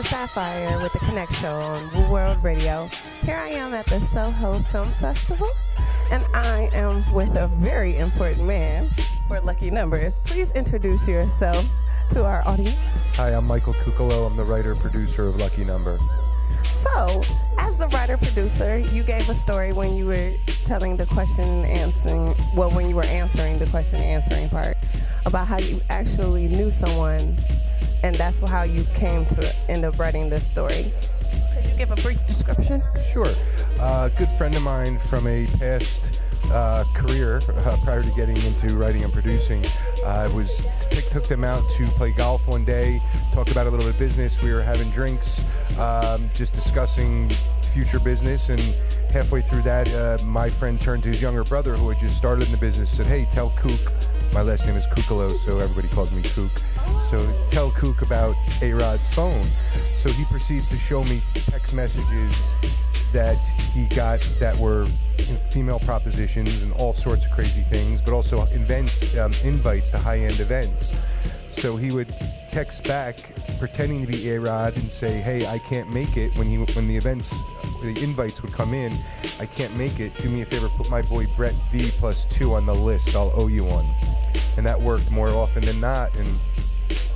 to Sapphire with the Connect Show on Woo World Radio. Here I am at the Soho Film Festival, and I am with a very important man for Lucky Numbers. Please introduce yourself to our audience. Hi, I'm Michael Cuccolo. I'm the writer-producer of Lucky Number. So, as the writer-producer, you gave a story when you were telling the question and answering, well, when you were answering the question and answering part, about how you actually knew someone, and that's how you came to end up writing this story. Could you give a brief description? Sure. A good friend of mine from a past career prior to getting into writing and producing, took them out to play golf one day, talked about a little bit of business. We were having drinks, just discussing future business, and halfway through that, my friend turned to his younger brother who had just started in the business, said, "Hey, tell Kook," my last name is Cuccolo, so everybody calls me Kook, so tell Kook about A-Rod's phone. So he proceeds to show me text messages that he got that were female propositions and all sorts of crazy things, but also invites to high-end events. So he would text back pretending to be A-Rod and say, "Hey, I can't make it," when the invites would come in. "I can't make it. Do me a favor, put my boy Brett V +2 on the list. I'll owe you one." And that worked more often than not, and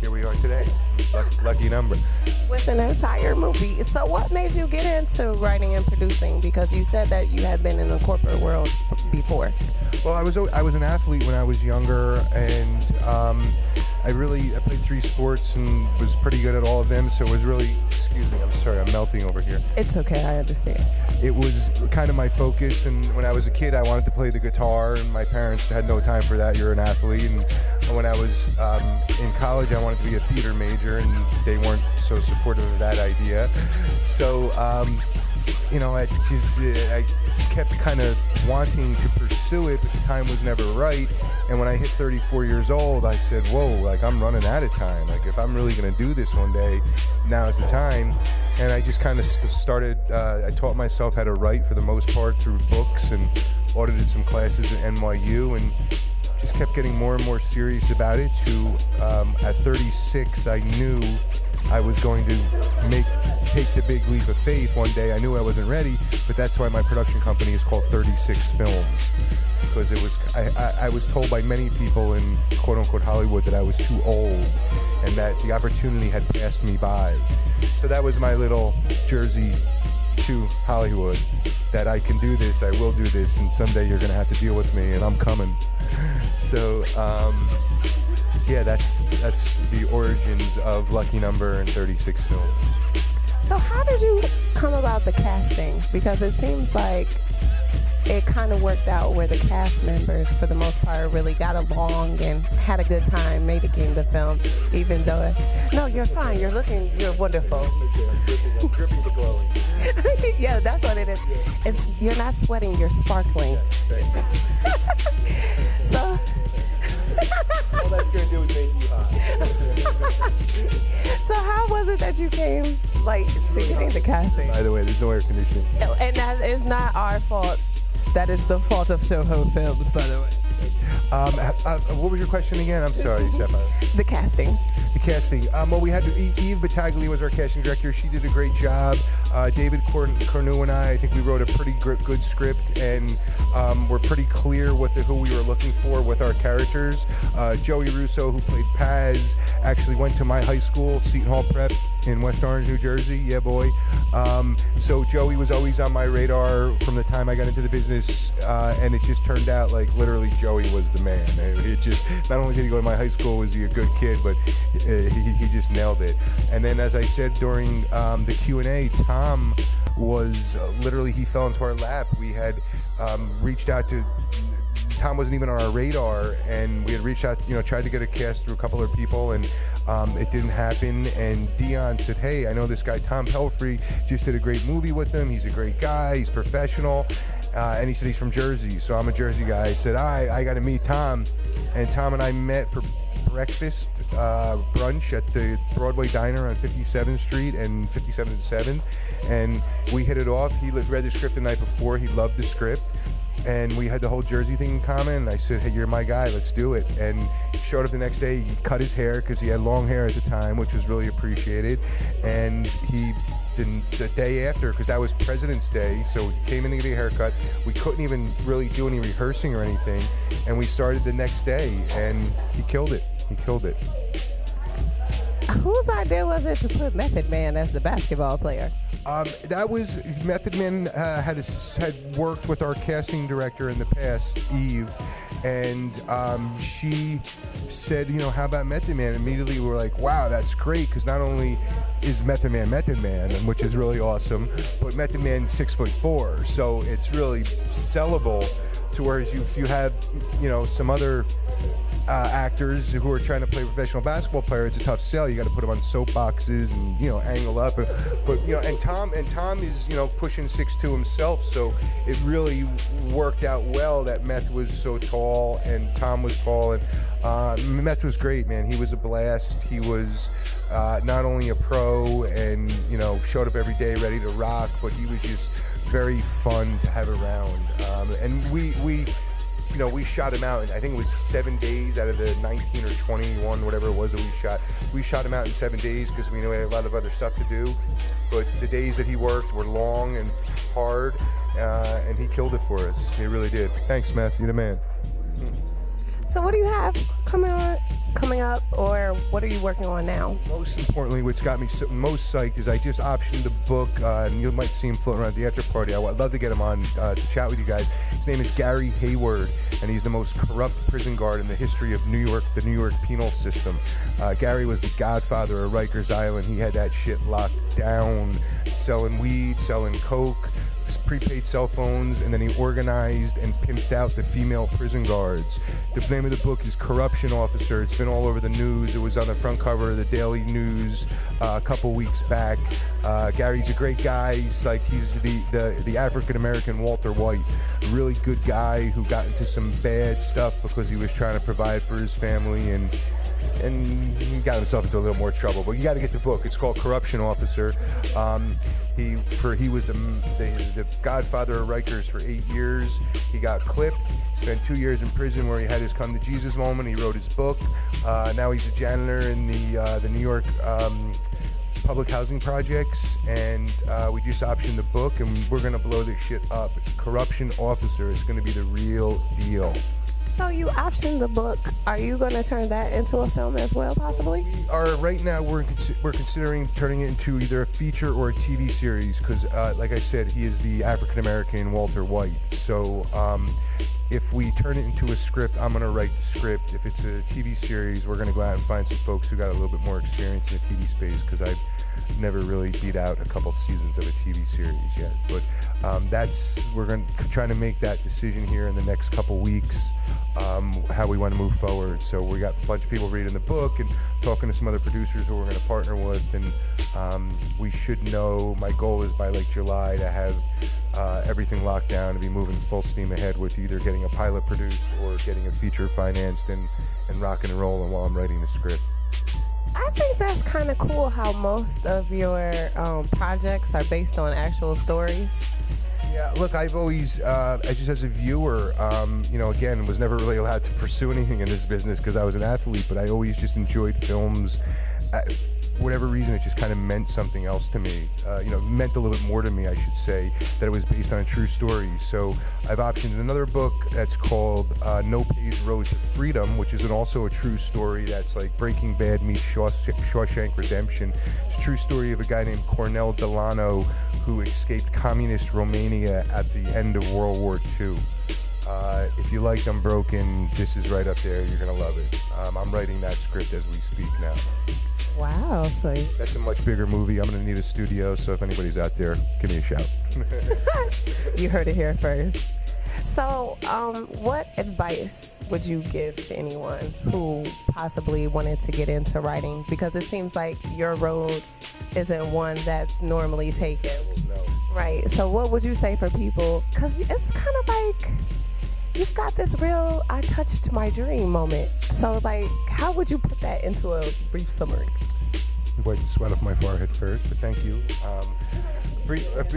here we are today. Lucky number. With an entire movie. So what made you get into writing and producing? Because you said that you had been in the corporate world before. Well, I was an athlete when I was younger, and I played 3 sports and was pretty good at all of them, so it was really, excuse me, I'm sorry, I'm melting over here. It's okay, I understand. It was kind of my focus, and when I was a kid, I wanted to play the guitar, and my parents had no time for that. You're an athlete. And when I was in college, I wanted to be a theater major, and they weren't so supportive of that idea. So, I kept kind of wanting to pursue it, but the time was never right. And when I hit 34 years old, I said, whoa, like, I'm running out of time. Like, if I'm really going to do this one day, now is the time. And I just kind of started, I taught myself how to write for the most part through books, and audited some classes at NYU, and just kept getting more and more serious about it to, at 36, I knew I was going to take the big leap of faith one day. I knew I wasn't ready, but that's why my production company is called 36 Films, because I was told by many people in quote-unquote Hollywood that I was too old and that the opportunity had passed me by. So that was my little jersey to Hollywood, that I can do this, I will do this, and someday you're going to have to deal with me, and I'm coming. So, yeah, that's the origins of Lucky Number and 36 Films. So how did you come about the casting? Because it seems like it kind of worked out where the cast members, for the most part, really got along and had a good time making the film, even though, no, you're fine, you're wonderful. I'm dripping the glowing. Yeah, that's what it is. It's, you're not sweating, you're sparkling. So all that's going to do is make you hot. So how was it that you came, to getting the casting? By the way, there's no air conditioning. And that is not our fault. That is the fault of Soho Films, by the way. What was your question again? I'm sorry, Sapphire. The casting. The casting. Well, we had Eve Battaglia was our casting director. She did a great job. David Cornu and I think we wrote a pretty good script, and we're pretty clear with who we were looking for with our characters. Joey Russo, who played Paz, actually went to my high school, Seton Hall Prep in West Orange, New Jersey. Yeah, boy. So Joey was always on my radar from the time I got into the business, and it just turned out like literally Joey was the man. It just, not only did he go to my high school, was he a good kid, but he just nailed it. And then, as I said during the Q&A, Tom was literally, he fell into our lap. We had reached out to, Tom wasn't even on our radar, and we had reached out, tried to get a cast through a couple of people, and it didn't happen. And Dion said, "Hey, I know this guy Tom Pelfrey, just did a great movie with him. He's a great guy, he's professional." And he said he's from Jersey, so I'm a Jersey guy. I said, I got to meet Tom. And Tom and I met for breakfast, brunch at the Broadway Diner on 57th Street and 57th and 7th. And we hit it off. He read the script the night before. He loved the script. and we had the whole Jersey thing in common. And I said, hey, you're my guy, let's do it. And he showed up the next day. He cut his hair because he had long hair at the time, which was really appreciated. And he the day after, because that was President's Day, so he came in to get a haircut. We couldn't even really do any rehearsing or anything, and we started the next day, and he killed it. He killed it. Whose idea was it to put Method Man as the basketball player? That was Method Man had worked with our casting director in the past, Eve, and she said, you know, how about Method Man? Immediately we were like, wow, that's great, because not only is Method Man, which is really awesome, but Method Man's 6'4", so it's really sellable. To whereas if you have, you know, some other actors who are trying to play professional basketball player, it's a tough sell. You got to put them on soapboxes and, you know, angle up. But you know, and Tom is, you know, pushing 6'2" himself, so it really worked out well that Meth was so tall and Tom was tall, and Meth was great, man. He was a blast. He was not only a pro and, you know, showed up every day ready to rock, but he was just very fun to have around. And we shot him out, and I think it was 7 days out of the 19 or 21, whatever it was that we shot. We shot him out in 7 days because we knew we had a lot of other stuff to do. But the days that he worked were long and hard, and he killed it for us. He really did. Thanks, Meth. You're the man. So what do you have coming up, or what are you working on now? Most importantly, what's got me most psyched is I just optioned the book, and you might see him floating around at the after party. I'd love to get him on to chat with you guys. His name is Gary Hayward, and he's the most corrupt prison guard in the history of New York, the New York penal system. Gary was the godfather of Rikers Island. He had that shit locked down, selling weed, selling coke, prepaid cell phones, and then he organized and pimped out the female prison guards. The name of the book is Corruption Officer. It's been all over the news. It was on the front cover of the Daily News a couple weeks back. Gary's a great guy. He's the African-American Walter White, a really good guy who got into some bad stuff because he was trying to provide for his family, and he got himself into a little more trouble. But you got to get the book. It's called Corruption Officer. He was the godfather of Rikers for 8 years. He got clipped, spent 2 years in prison where he had his come to Jesus moment. He wrote his book. Now he's a janitor in the New York public housing projects, and we just optioned the book, and we're gonna blow this shit up. Corruption Officer. It's gonna be the real deal. So you optioned the book. Are you going to turn that into a film as well, possibly? Right now, we're considering turning it into either a feature or a TV series because, like I said, he is the African-American Walter White. So if we turn it into a script, I'm going to write the script. If it's a TV series, we're going to go out and find some folks who got a little bit more experience in the TV space because I've never really beat out a couple seasons of a TV series yet. But we're going to try to make that decision here in the next couple weeks, how we want to move forward. So we got a bunch of people reading the book and talking to some other producers who we're going to partner with, and we should know, my goal is by like July to have everything locked down and be moving full steam ahead with either getting a pilot produced or getting a feature financed and rocking and rolling while I'm writing the script. I think that's kind of cool how most of your projects are based on actual stories. Yeah, look, I've always, just as a viewer, again, was never really allowed to pursue anything in this business because I was an athlete, but I always just enjoyed films. Whatever reason, it just kind of meant something else to me. Meant a little bit more to me, I should say, that it was based on a true story. So I've optioned another book that's called No Paved Road to Freedom, which is also a true story that's like Breaking Bad meets Shawshank Redemption. It's a true story of a guy named Cornel Delano who escaped communist Romania at the end of World War II. If you liked Unbroken, this is right up there. You're going to love it. I'm writing that script as we speak now. Wow. So that's a much bigger movie. I'm going to need a studio, so if anybody's out there, give me a shout. You heard it here first. So what advice would you give to anyone who possibly wanted to get into writing? Because it seems like your road isn't one that's normally taken. No. Right. So what would you say for people? Because it's kind of like you've got this real I touched my dream moment. So like, how would you put that into a brief summary? Wipe the sweat off my forehead first, but thank you. Yeah, but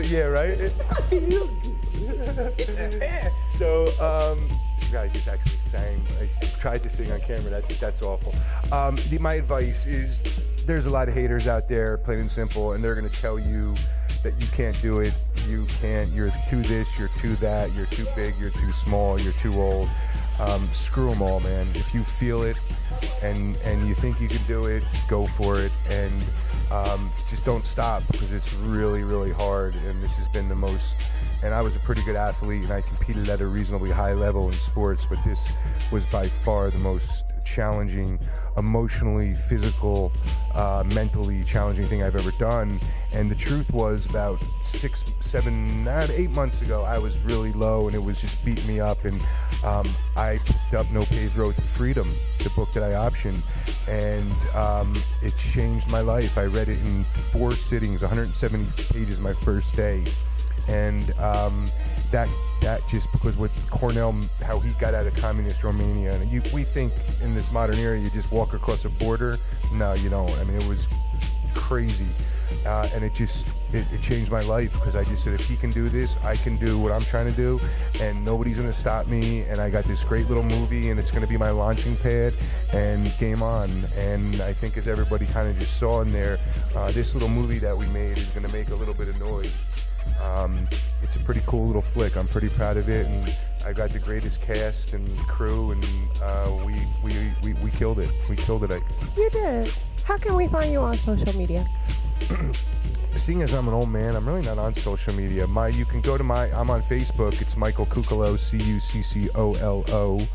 yeah, right? I feel good. So, I just actually sang. I tried to sing on camera. That's awful. My advice is there's a lot of haters out there, plain and simple, and they're going to tell you that you can't do it. You can't. You're too this. You're too that. You're too big. You're too small. You're too old. Screw them all, man. If you feel it and you think you can do it, go for it. And just don't stop, because it's really, really hard. And this has been the most, and I was a pretty good athlete and I competed at a reasonably high level in sports, but this was by far the most challenging, emotionally, physical, mentally challenging thing I've ever done. And the truth was, about 6, 7, 8 months ago, I was really low and it was just beating me up. And I picked up No Paved Road to Freedom, the book that I optioned, and it changed my life. I read it in 4 sittings, 170 pages my first day. And that just because with Cornell, how he got out of communist Romania, and we think in this modern era you just walk across a border. No, you don't. I mean, it was crazy, and it changed my life, because I just said, if he can do this, I can do what I'm trying to do, and nobody's gonna stop me. And I got this great little movie, and it's gonna be my launching pad, and game on. And I think, as everybody kind of just saw in there, this little movie that we made is gonna make a little bit of noise. It's a pretty cool little flick. I'm pretty proud of it, and I got the greatest cast and crew, and we killed it. We killed it. You did. How can we find you on social media? Seeing as I'm an old man, I'm really not on social media. You can go to I'm on Facebook. It's Michael Cuccolo, Cuccolo.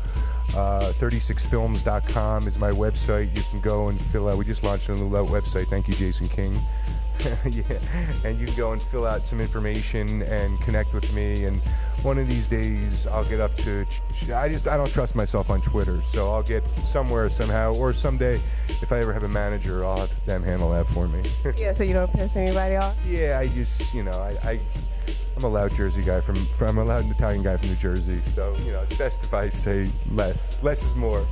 36films.com is my website. You can go and fill out. We just launched a new website. Thank you, Jason King. Yeah, and you can go and fill out some information and connect with me. And one of these days, I'll get up to. I don't trust myself on Twitter, so I'll get somewhere somehow. Or someday, if I ever have a manager, I'll have them handle that for me. Yeah, so you don't piss anybody off. Yeah, I just I'm a loud Jersey guy I'm a loud Italian guy from New Jersey, so it's best if I say less. Less is more.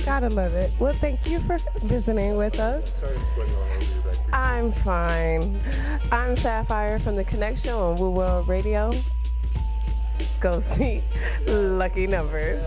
Gotta love it. Well, thank you for visiting with us. Sorry, I'm sweating all over you back here. I'm fine. I'm Sapphire from The Connection on Woo World Radio. Go see Lucky Numbers.